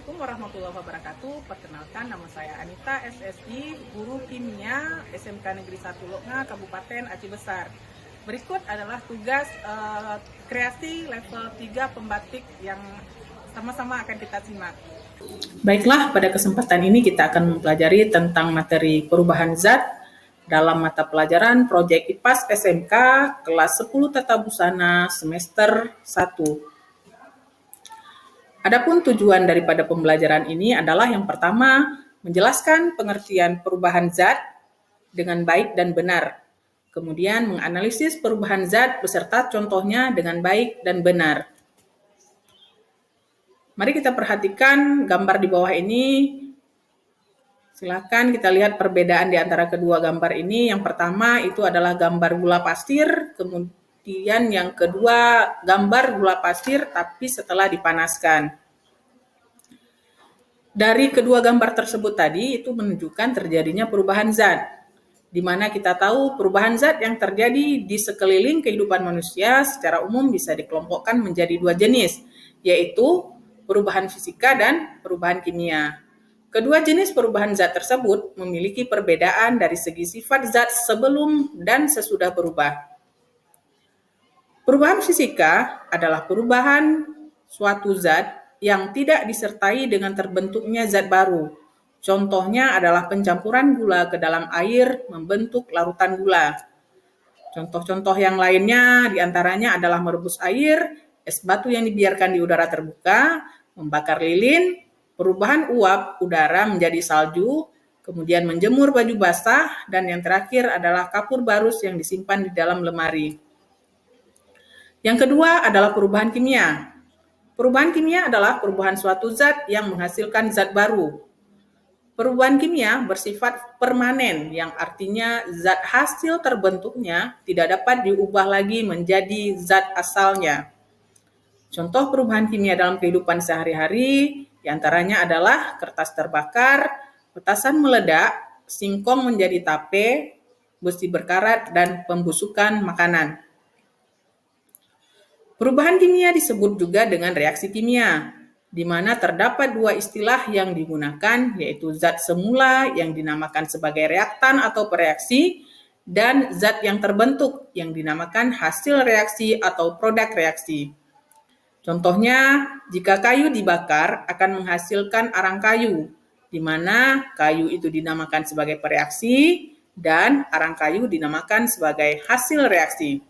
Assalamualaikum warahmatullahi wabarakatuh. Perkenalkan, nama saya Anita SSI, Guru Kimia SMK Negeri 1 Loknga, Kabupaten Aceh Besar. Berikut adalah tugas kreasi level 3 pembatik yang sama-sama akan kita simak. Baiklah, pada kesempatan ini kita akan mempelajari tentang materi perubahan zat dalam mata pelajaran Proyek IPAS SMK kelas 10 Tata Busana semester 1. Adapun tujuan daripada pembelajaran ini adalah yang pertama, menjelaskan pengertian perubahan zat dengan baik dan benar. Kemudian menganalisis perubahan zat beserta contohnya dengan baik dan benar. Mari kita perhatikan gambar di bawah ini. Silakan kita lihat perbedaan di antara kedua gambar ini. Yang pertama itu adalah gambar gula pasir, kemudian yang kedua gambar gula pasir tapi setelah dipanaskan. Dari kedua gambar tersebut tadi itu menunjukkan terjadinya perubahan zat, di mana kita tahu perubahan zat yang terjadi di sekeliling kehidupan manusia secara umum bisa dikelompokkan menjadi dua jenis, yaitu perubahan fisika dan perubahan kimia. Kedua jenis perubahan zat tersebut memiliki perbedaan dari segi sifat zat sebelum dan sesudah berubah. Perubahan fisika adalah perubahan suatu zat yang tidak disertai dengan terbentuknya zat baru. Contohnya adalah pencampuran gula ke dalam air membentuk larutan gula. Contoh-contoh yang lainnya diantaranya adalah merebus air, es batu yang dibiarkan di udara terbuka, membakar lilin, perubahan uap udara menjadi salju, kemudian menjemur baju basah, dan yang terakhir adalah kapur barus yang disimpan di dalam lemari. Yang kedua adalah perubahan kimia. Perubahan kimia adalah perubahan suatu zat yang menghasilkan zat baru. Perubahan kimia bersifat permanen, yang artinya zat hasil terbentuknya tidak dapat diubah lagi menjadi zat asalnya. Contoh perubahan kimia dalam kehidupan sehari-hari diantaranya adalah kertas terbakar, petasan meledak, singkong menjadi tape, besi berkarat, dan pembusukan makanan. Perubahan kimia disebut juga dengan reaksi kimia, di mana terdapat dua istilah yang digunakan, yaitu zat semula yang dinamakan sebagai reaktan atau pereaksi, dan zat yang terbentuk yang dinamakan hasil reaksi atau produk reaksi. Contohnya, jika kayu dibakar akan menghasilkan arang kayu, di mana kayu itu dinamakan sebagai pereaksi dan arang kayu dinamakan sebagai hasil reaksi.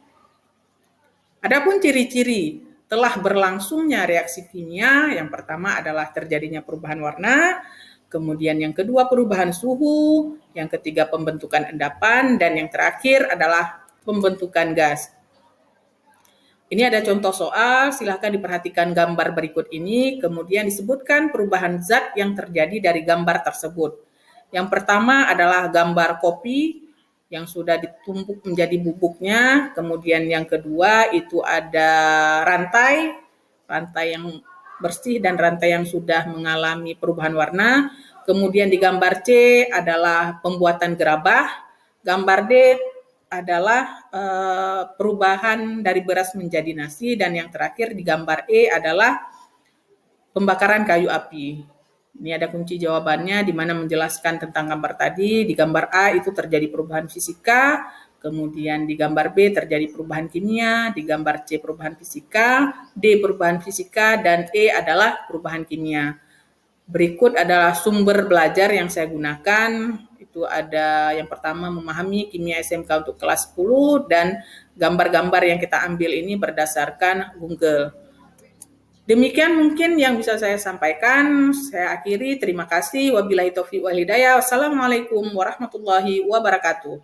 Adapun ciri-ciri telah berlangsungnya reaksi kimia, yang pertama adalah terjadinya perubahan warna, kemudian yang kedua perubahan suhu, yang ketiga pembentukan endapan, dan yang terakhir adalah pembentukan gas. Ini ada contoh soal, silahkan diperhatikan gambar berikut ini, kemudian disebutkan perubahan zat yang terjadi dari gambar tersebut. Yang pertama adalah gambar kopi yang sudah ditumpuk menjadi bubuknya, kemudian yang kedua itu ada rantai yang bersih dan rantai yang sudah mengalami perubahan warna, kemudian di gambar C adalah pembuatan gerabah, gambar D adalah perubahan dari beras menjadi nasi, dan yang terakhir di gambar E adalah pembakaran kayu api. Ini ada kunci jawabannya di mana menjelaskan tentang gambar tadi. Di gambar A itu terjadi perubahan fisika, kemudian di gambar B terjadi perubahan kimia, di gambar C perubahan fisika, D perubahan fisika, dan E adalah perubahan kimia. Berikut adalah sumber belajar yang saya gunakan. Itu ada yang pertama memahami kimia SMK untuk kelas 10 dan gambar-gambar yang kita ambil ini berdasarkan Google. Demikian mungkin yang bisa saya sampaikan. Saya akhiri. Terima kasih. Wabillahi taufiq wal hidayah. Wassalamualaikum warahmatullahi wabarakatuh.